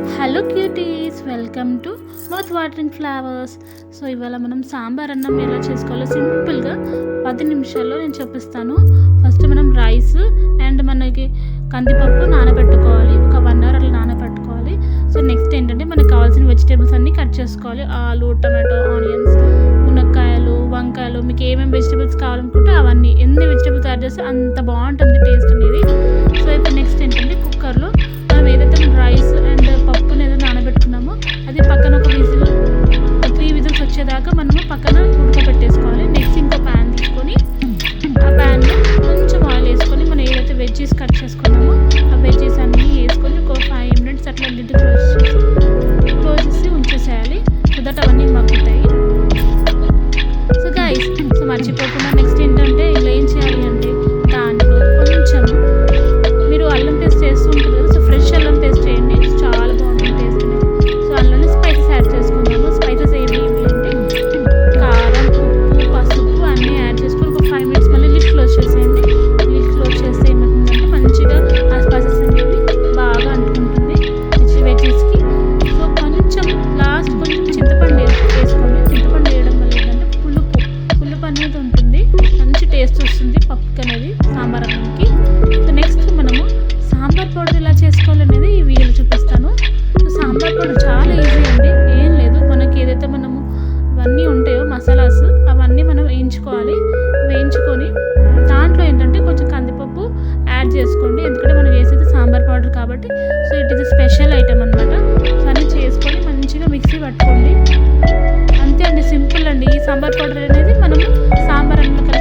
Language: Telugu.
Hello cuties, welcome to mouth watering flowers. So ఇవాళ మనం సాంబార్ అన్నం ఎలా చేసుకోవాలో సింపుల్గా 10 నిమిషాల్లో నేను చూపిస్తాను. ఫస్ట్ మనం రైస్ అండ్ మనకి కందిపప్పు నానబెట్టుకోవాలి, ఒక 1 అవర్ అలా నానబెట్టుకోవాలి. సో నెక్స్ట్ ఏంటంటే మనకు కావాల్సిన వెజిటేబుల్స్ అన్నీ కట్ చేసుకోవాలి. ఆలు, టమాటో, ఆనియన్స్, మునక్కాయలు, వంకాయలు, మీకు ఏమేమి వెజిటేబుల్స్ కావాలనుకుంటే అవన్నీ, ఎన్ని వెజిటేబుల్స్ యాడ్ చేస్తే అంత బాగుంటుంది టేస్ట్ అనేది. సో ఇప్పుడు నెక్స్ట్ ఏంటంటే కుక్కర్లో మనం ఏదైతే రైస్ అండ్ పప్పుని ఏదో నానబెట్టుకున్నామో అది పక్కన ఒక విజిల్ 3 విజిల్స్ వచ్చేదాకా మనము పక్కన ఉడకబెట్టేసుకోవాలి. నెక్స్ట్ ఇంకో ప్యాన్ తీసుకొని ఆ ప్యాన్లో కొంచెం ఆయిల్ వేసుకొని మనం ఏదైతే వెజ్జీస్ కట్ చేసుకున్నామో ఆ వెజ్జీస్ అన్నీ వేసుకొని ఒక 5 మినిట్స్ అట్లా లిడ్ క్లోజ్ చేసి ఉంచేసేయాలి. సో దట్ అవన్నీ మగ్గుతాయి. సో గైస్, సో మర్చిపోకుండా నెక్స్ట్ ఏంటంటే ఇలా ఏం చేయాలి అంటే దాంట్లో కొంచెం మీరు అల్లం పేస్ట్ చేస్తుంటారు కదా, సో ఫ్రెష్ అల్లం పేస్ట్ చేయండి, చాలా బాగుంటుంది టేస్ట్ అనేది. సో అందులోనే స్పైసెస్ యాడ్ చేసుకుందాము. స్పైసెస్ ఏమి అంటే కారం, ఉప్పు, పసుపు అన్నీ యాడ్ చేసుకొని ఒక 5 మినిట్స్ మళ్ళీ లిడ్ క్లోజ్ చేసేయండి. లిడ్ క్లోజ్ చేస్తే ఏమవుతుందంటే మంచిగా ఆ స్పైసెస్ అనేవి బాగా అంటుకుంటుంది వెజ్జీస్కి. సో కొంచెం లాస్ట్ కొంచెం చింతపండు వేసుకోండి. చింతపండు వేయడం వల్ల ఏంటంటే పులుపు అనేది ఉంటుంది, మంచి టేస్ట్ వస్తుంది పప్పుకి అనేది సాంబార్ అన్నంకి. సో నెక్స్ట్ మనము సాంబార్ పౌడర్ ఎలా చేసుకోవాలనేది ఈ వీడియోలో చూపిస్తాను. సో సాంబార్ పౌడర్ చాలా ఈజీ అండి, ఏం లేదు. మనకి ఏదైతే మనము అవన్నీ ఉంటాయో మసాలాస్ అవన్నీ మనం వేయించుకోవాలి. వేయించుకొని దాంట్లో ఏంటంటే కొంచెం కందిపప్పు యాడ్ చేసుకోండి, ఎందుకంటే మనం వేసేది సాంబార్ పౌడర్ కాబట్టి. So it is special item అనమాట. సో అన్నీ చేసుకొని మంచిగా మిక్సీ పట్టుకోండి. అంతే అండి, సింపుల్ అండి. ఈ సాంబార్ పౌడర్ అనేది మనము సాంబార్ అన్నంలో